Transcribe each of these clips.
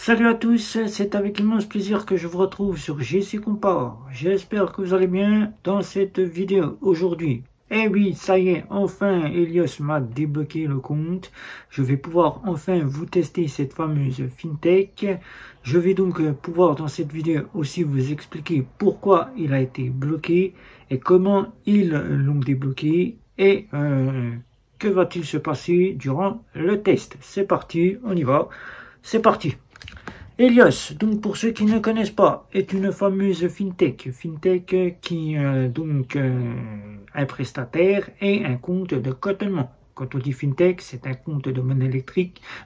Salut à tous, c'est avec immense plaisir que je vous retrouve sur GC Compare. J'espère que vous allez bien dans cette vidéo aujourd'hui. Eh oui, ça y est, enfin Elios m'a débloqué le compte. Je vais pouvoir enfin vous tester cette fameuse FinTech. Je vais donc pouvoir dans cette vidéo aussi vous expliquer pourquoi il a été bloqué et comment ils l'ont débloqué et que va-t-il se passer durant le test. C'est parti, on y va, c'est parti. Elios, donc pour ceux qui ne connaissent pas, est une fameuse FinTech. FinTech qui un prestataire et un compte de cotement. Quand on dit FinTech, c'est un compte de monnaie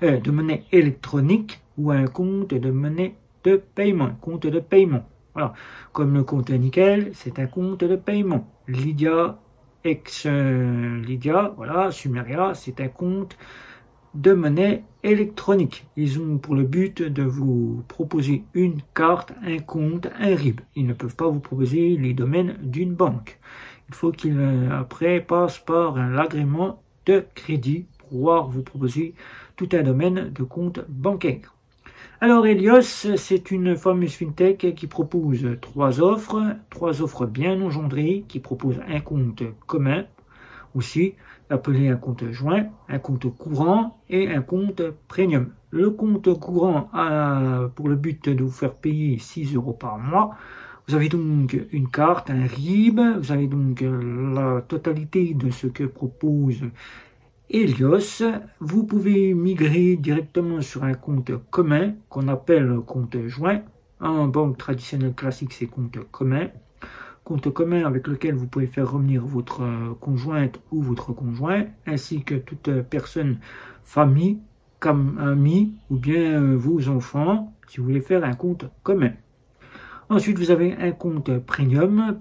de monnaie électronique ou un compte de monnaie de paiement, compte de paiement. Voilà, comme le compte Nickel, c'est un compte de paiement. Lydia, Lydia, voilà, Sumeria, c'est un compte de monnaie électronique. Ils ont pour le but de vous proposer une carte, un compte, un RIB. Ils ne peuvent pas vous proposer les domaines d'une banque. Il faut qu'ils après passent par l'agrément de crédit pour pouvoir vous proposer tout un domaine de compte bancaire. Alors Elios, c'est une fameuse FinTech qui propose trois offres bien engendrées, qui proposent un compte commun aussi, appelé un compte joint, un compte courant et un compte premium. Le compte courant a pour le but de vous faire payer 6 € par mois. Vous avez donc une carte, un RIB, vous avez donc la totalité de ce que propose Elios. Vous pouvez migrer directement sur un compte commun qu'on appelle compte joint. En banque traditionnelle classique, c'est compte commun. Compte commun avec lequel vous pouvez faire revenir votre conjointe ou votre conjoint, ainsi que toute personne, famille, comme amis, ou bien vos enfants, si vous voulez faire un compte commun. Ensuite, vous avez un compte premium,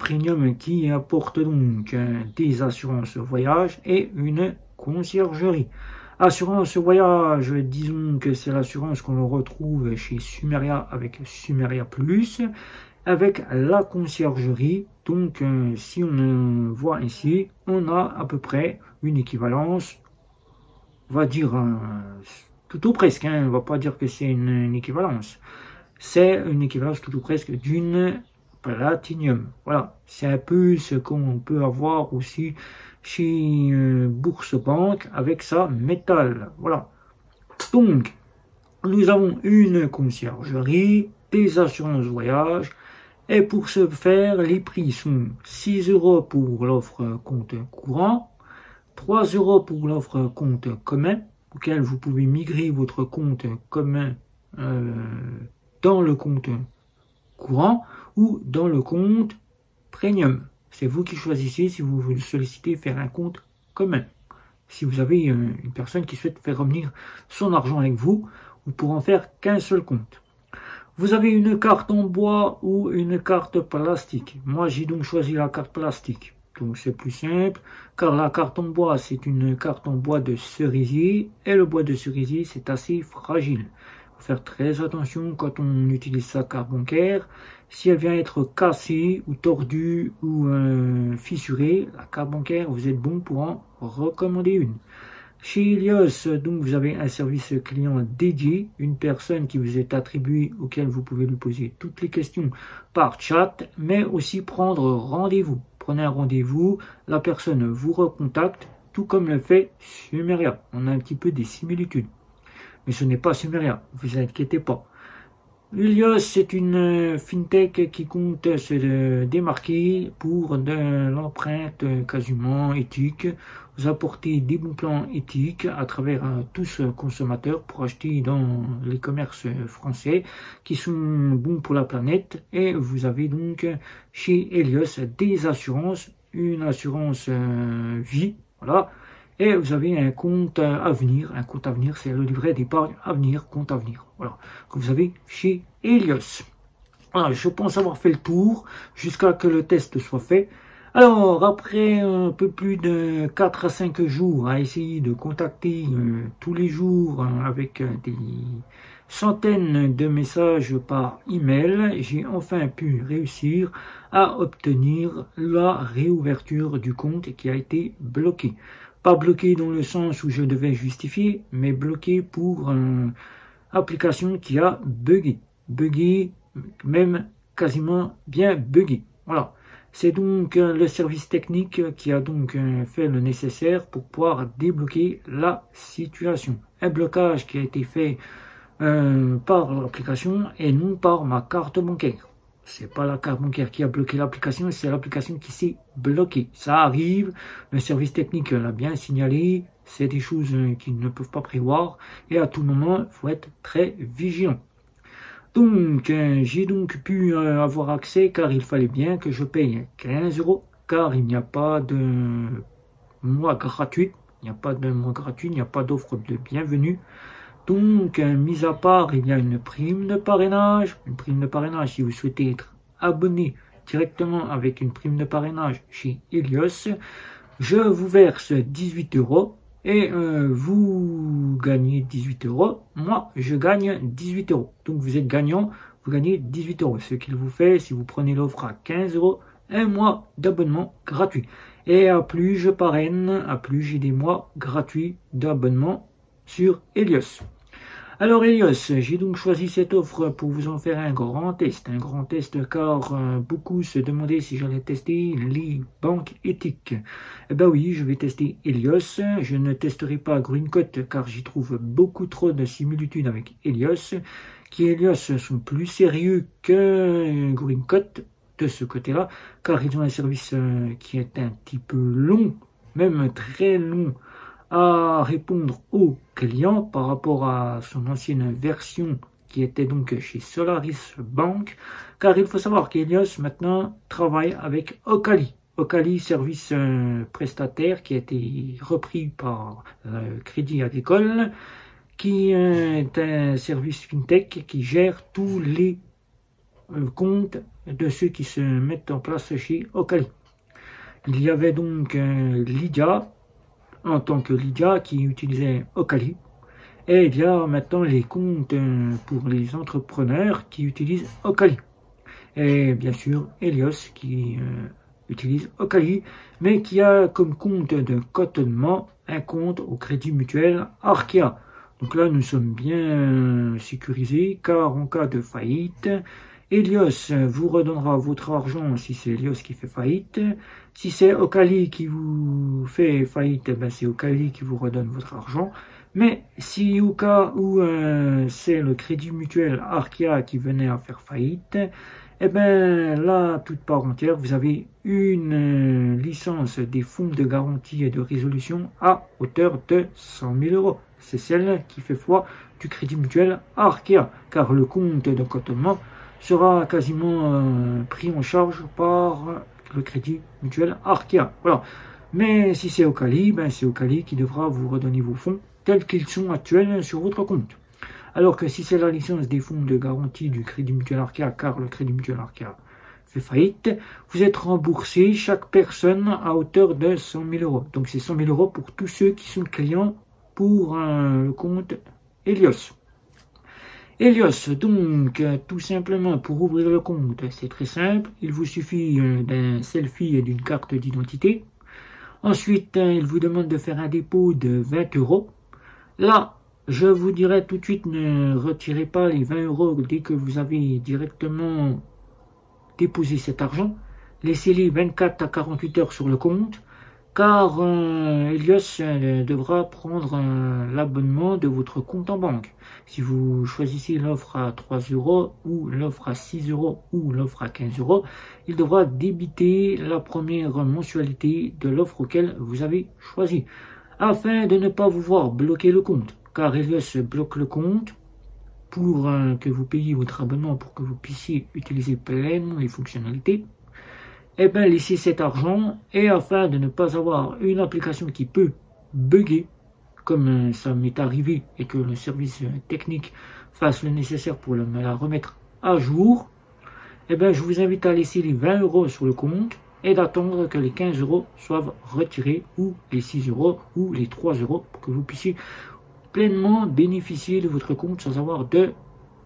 qui apporte donc des assurances voyage et une conciergerie. Assurance voyage, disons que c'est l'assurance qu'on retrouve chez Sumeria avec Sumeria Plus, avec la conciergerie. Donc si on voit ici, on a à peu près une équivalence, on va dire tout ou presque, hein, on ne va pas dire que c'est une équivalence, c'est une équivalence tout ou presque d'une Platinum. Voilà, c'est un peu ce qu'on peut avoir aussi chez Bourse Banque avec sa métal. Voilà, donc nous avons une conciergerie, des assurances voyage. Et pour ce faire, les prix sont 6 € pour l'offre compte courant, 3 € pour l'offre compte commun, auquel vous pouvez migrer votre compte commun dans le compte courant ou dans le compte premium. C'est vous qui choisissez si vous voulez solliciter faire un compte commun. Si vous avez une personne qui souhaite faire revenir son argent avec vous, vous pourrez en faire qu'un seul compte. Vous avez une carte en bois ou une carte plastique. Moi, j'ai donc choisi la carte plastique. Donc, c'est plus simple, car la carte en bois, c'est une carte en bois de cerisier. Et le bois de cerisier, c'est assez fragile. Il faut faire très attention quand on utilise sa carte bancaire. Si elle vient être cassée ou tordue ou fissurée, la carte bancaire, vous êtes bon pour en recommander une. Chez Elios, donc, vous avez un service client dédié, une personne qui vous est attribuée auquel vous pouvez lui poser toutes les questions par chat, mais aussi prendre rendez-vous. Prenez un rendez-vous, la personne vous recontacte, tout comme le fait Sumeria. On a un petit peu des similitudes. Mais ce n'est pas Sumeria, ne vous inquiétez pas. Elios, c'est une FinTech qui compte se démarquer pour de l'empreinte quasiment éthique, vous apporter des bons plans éthiques à travers tous consommateurs pour acheter dans les commerces français qui sont bons pour la planète. Et vous avez donc chez Elios des assurances, une assurance vie, voilà. Et vous avez un compte avenir. Un compte avenir, c'est le livret d'épargne avenir, compte avenir. Voilà, que vous avez chez Elios. Voilà, je pense avoir fait le tour jusqu'à que le test soit fait. Alors, après un peu plus de 4 à 5 jours à essayer de contacter tous les jours avec des centaines de messages par email, j'ai enfin pu réussir à obtenir la réouverture du compte qui a été bloqué. Pas bloqué dans le sens où je devais justifier, mais bloqué pour application qui a bugué, même quasiment bien bugué. Voilà. C'est donc le service technique qui a donc fait le nécessaire pour pouvoir débloquer la situation. Un blocage qui a été fait par l'application et non par ma carte bancaire. C'est pas la carte bancaire qui a bloqué l'application, c'est l'application qui s'est bloquée. Ça arrive, le service technique l'a bien signalé, c'est des choses qu'ils ne peuvent pas prévoir et à tout moment, il faut être très vigilant. Donc, j'ai donc pu avoir accès car il fallait bien que je paye 15 €, car il n'y a pas de mois gratuit, il n'y a pas d'offre de bienvenue. Donc, mis à part, il y a une prime de parrainage. Une prime de parrainage, si vous souhaitez être abonné directement avec une prime de parrainage chez Helios, je vous verse 18 € et vous gagnez 18 €. Moi, je gagne 18 €. Donc, vous êtes gagnant, vous gagnez 18 €. Ce qu'il vous fait, si vous prenez l'offre à 15 €, un mois d'abonnement gratuit. Et à plus je parraine, à plus j'ai des mois gratuits d'abonnement sur Helios. Alors Helios, j'ai donc choisi cette offre pour vous en faire un grand test car beaucoup se demandaient si j'allais tester les banques éthiques. Eh ben oui, je vais tester Helios, je ne testerai pas Greencoat car j'y trouve beaucoup trop de similitudes avec Helios, qui Helios sont plus sérieux que Greencoat de ce côté-là, car ils ont un service qui est un petit peu long, même très long, à répondre aux clients par rapport à son ancienne version qui était donc chez Solaris Bank, car il faut savoir qu'Helios maintenant travaille avec Ocali. Ocali, service prestataire qui a été repris par Crédit Agricole, qui est un service fintech qui gère tous les comptes de ceux qui se mettent en place chez Ocali. Il y avait donc Lydia, en tant que Lydia qui utilisait Ocali, et il y a maintenant les comptes pour les entrepreneurs qui utilisent Ocali, et bien sûr Helios qui utilise Ocali, mais qui a comme compte de cotonnement un compte au Crédit Mutuel Arkea. Donc là nous sommes bien sécurisés, car en cas de faillite, Helios vous redonnera votre argent si c'est Helios qui fait faillite. Si c'est Ocali qui vous fait faillite, ben c'est Ocali qui vous redonne votre argent. Mais si au cas où c'est le Crédit Mutuel Arkea qui venait à faire faillite, eh ben là, toute part entière, vous avez une licence des fonds de garantie et de résolution à hauteur de 100 000 €. C'est celle qui fait foi du Crédit Mutuel Arkea, car le compte de cotonnement sera quasiment pris en charge par le Crédit Mutuel Arkea. Voilà. Mais si c'est Ocali, ben c'est Ocali qui devra vous redonner vos fonds tels qu'ils sont actuels sur votre compte. Alors que si c'est la licence des fonds de garantie du Crédit Mutuel Arkea, car le Crédit Mutuel Arkea fait faillite, vous êtes remboursé chaque personne à hauteur de 100 000 €. Donc c'est 100 000 € pour tous ceux qui sont clients pour le compte Helios. Helios, donc, tout simplement, pour ouvrir le compte, c'est très simple. Il vous suffit d'un selfie et d'une carte d'identité. Ensuite, il vous demande de faire un dépôt de 20 €. Là, je vous dirais tout de suite, ne retirez pas les 20 € dès que vous avez directement déposé cet argent. Laissez-les 24 à 48 heures sur le compte, car Helios devra prendre l'abonnement de votre compte en banque. Si vous choisissez l'offre à 3 € ou l'offre à 6 € ou l'offre à 15 €, il devra débiter la première mensualité de l'offre auquel vous avez choisi, afin de ne pas vous voir bloquer le compte, car Helios bloque le compte pour que vous payiez votre abonnement pour que vous puissiez utiliser pleinement les fonctionnalités. Eh bien, laissez cet argent, et afin de ne pas avoir une application qui peut bugger, comme ça m'est arrivé, et que le service technique fasse le nécessaire pour me la remettre à jour, eh bien, je vous invite à laisser les 20 € sur le compte et d'attendre que les 15 € soient retirés, ou les 6 € ou les 3 € pour que vous puissiez pleinement bénéficier de votre compte sans avoir de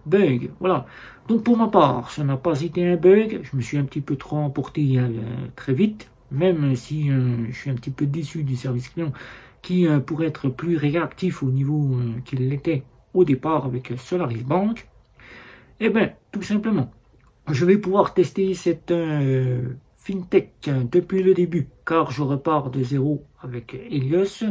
bug. Voilà. Donc pour ma part, ça n'a pas été un bug. Je me suis un petit peu trop emporté très vite, même si je suis un petit peu déçu du service client qui pourrait être plus réactif au niveau qu'il l'était au départ avec Solaris Bank? Eh bien, tout simplement, je vais pouvoir tester cette FinTech depuis le début, car je repars de zéro avec Helios.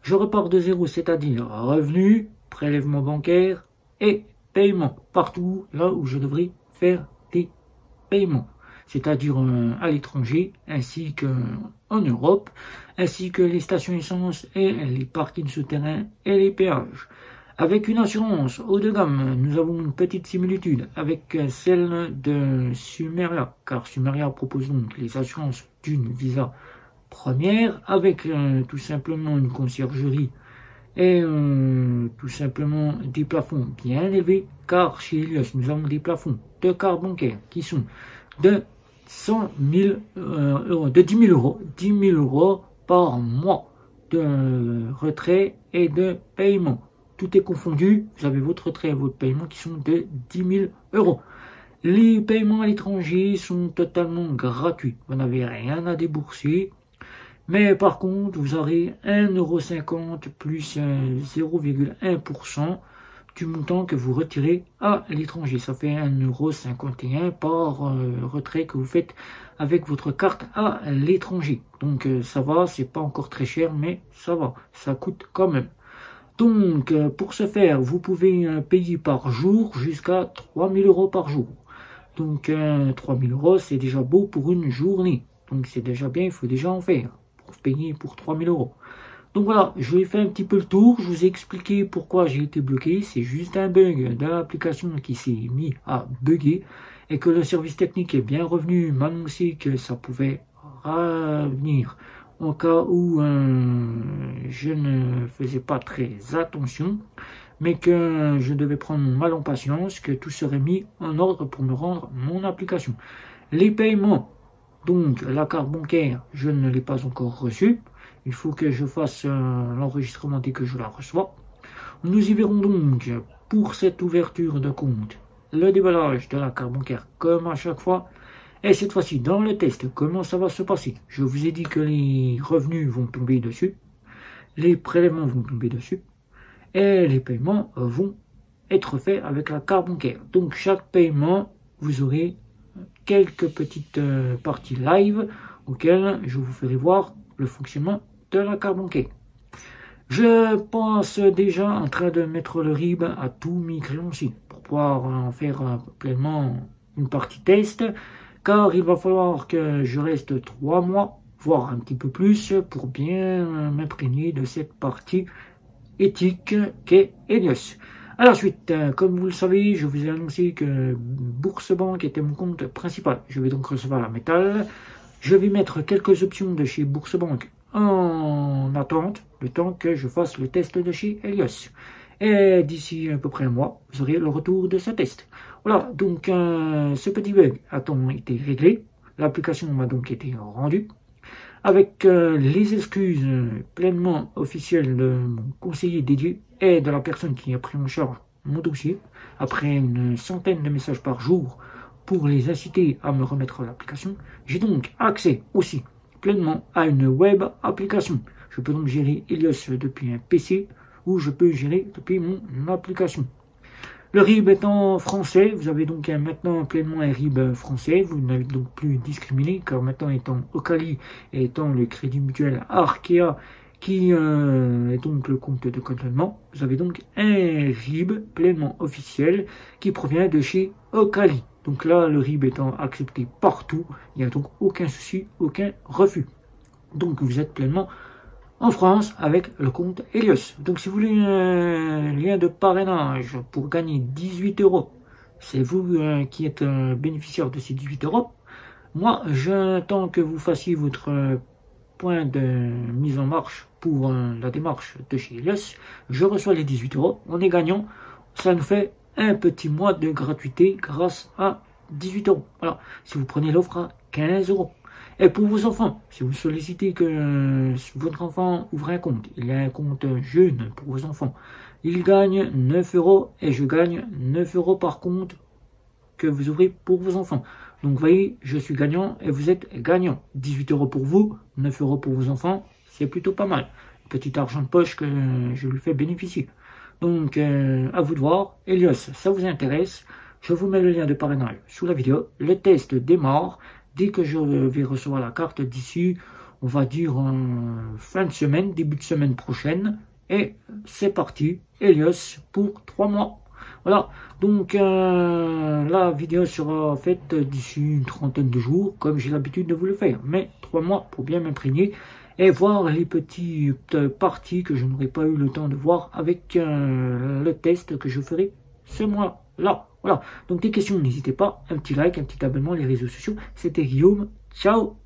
Je repars de zéro, c'est-à-dire revenus, prélèvement bancaire et paiement, partout là où je devrais faire des paiements, c'est-à-dire à l'étranger, ainsi qu'en Europe, ainsi que les stations essence et les parkings souterrains et les péages. Avec une assurance haut de gamme, nous avons une petite similitude avec celle de Sumeria, car Sumeria propose donc les assurances d'une Visa première, avec tout simplement une conciergerie et tout simplement des plafonds bien élevés, car chez Helios, nous avons des plafonds de carte bancaire qui sont de 100 000 euros, de 10 000 euros par mois de retrait et de paiement. Tout est confondu, vous avez votre retrait et votre paiement qui sont de 10 000 euros. Les paiements à l'étranger sont totalement gratuits, vous n'avez rien à débourser. Mais par contre, vous aurez 1,50 € plus 0,1% du montant que vous retirez à l'étranger. Ça fait 1,51 € par retrait que vous faites avec votre carte à l'étranger. Donc ça va, c'est pas encore très cher, mais ça va, ça coûte quand même. Donc pour ce faire, vous pouvez payer par jour jusqu'à 3 000 € par jour. Donc 3 000 € c'est déjà beau pour une journée. Donc c'est déjà bien, il faut déjà en faire pour payer pour 3 000 €. Donc voilà, je vous ai fait un petit peu le tour, je vous ai expliqué pourquoi j'ai été bloqué. C'est juste un bug de l'application qui s'est mis à bugger et que le service technique est bien revenu m'annoncer que ça pouvait revenir en cas où je ne faisais pas très attention, mais que je devais prendre mon mal en patience, que tout serait mis en ordre pour me rendre mon application. Les paiements, donc la carte bancaire, je ne l'ai pas encore reçue. Il faut que je fasse l'enregistrement dès que je la reçois. Nous y verrons donc pour cette ouverture de compte le déballage de la carte bancaire comme à chaque fois. Et cette fois-ci, dans le test, comment ça va se passer? Je vous ai dit que les revenus vont tomber dessus, les prélèvements vont tomber dessus, et les paiements vont être faits avec la carte bancaire. Donc chaque paiement, vous aurez quelques petites parties live auxquelles je vous ferai voir le fonctionnement de la carte bancaire. Je pense déjà en train de mettre le RIB à tous mes créanciers pour pouvoir en faire pleinement une partie test, car il va falloir que je reste 3 mois, voire un petit peu plus, pour bien m'imprégner de cette partie éthique qu'est Helios. À la suite, comme vous le savez, je vous ai annoncé que Boursebank était mon compte principal. Je vais donc recevoir la métal. Je vais mettre quelques options de chez Boursebank en attente, le temps que je fasse le test de chez Helios. Et d'ici à peu près un mois, vous aurez le retour de ce test. Voilà, donc ce petit bug a donc été réglé. L'application m'a donc été rendue. Avec les excuses pleinement officielles de mon conseiller dédié et de la personne qui a pris en charge mon dossier, après une centaine de messages par jour pour les inciter à me remettre l'application, j'ai donc accès aussi pleinement à une web application. Je peux donc gérer Helios depuis un PC ou je peux gérer depuis mon application. Le RIB étant français, vous avez donc maintenant pleinement un RIB français, vous n'avez donc plus discriminé, car maintenant étant Ocali et étant le crédit mutuel Arkea qui est donc le compte de cantonnement, vous avez donc un RIB pleinement officiel qui provient de chez Ocali. Donc là, le RIB étant accepté partout, il n'y a donc aucun souci, aucun refus. Donc vous êtes pleinement en France avec le compte Helios. Donc si vous voulez un lien de parrainage pour gagner 18 €, c'est vous qui êtes bénéficiaire de ces 18 €. Moi, j'attends que vous fassiez votre point de mise en marche pour la démarche de chez Helios. Je reçois les 18 €, on est gagnant. Ça nous fait un petit mois de gratuité grâce à 18 €. Voilà, si vous prenez l'offre à 15 €. Et pour vos enfants, si vous sollicitez que votre enfant ouvre un compte, il y a un compte jeune pour vos enfants, il gagne 9 € et je gagne 9 € par compte que vous ouvrez pour vos enfants. Donc vous voyez, je suis gagnant et vous êtes gagnant. 18 € pour vous, 9 € pour vos enfants, c'est plutôt pas mal. Petit argent de poche que je lui fais bénéficier. Donc, à vous de voir. Helios, ça vous intéresse? Je vous mets le lien de parrainage sous la vidéo. Le test démarre. Dès que je vais recevoir la carte d'ici, on va dire fin de semaine, début de semaine prochaine. Et c'est parti. Helios pour 3 mois. Voilà, donc la vidéo sera faite d'ici une trentaine de jours, comme j'ai l'habitude de vous le faire. Mais 3 mois pour bien m'imprégner et voir les petites parties que je n'aurai pas eu le temps de voir avec le test que je ferai ce mois-là. Voilà, donc des questions, n'hésitez pas, un petit like, un petit abonnement, les réseaux sociaux. C'était Guillaume, ciao!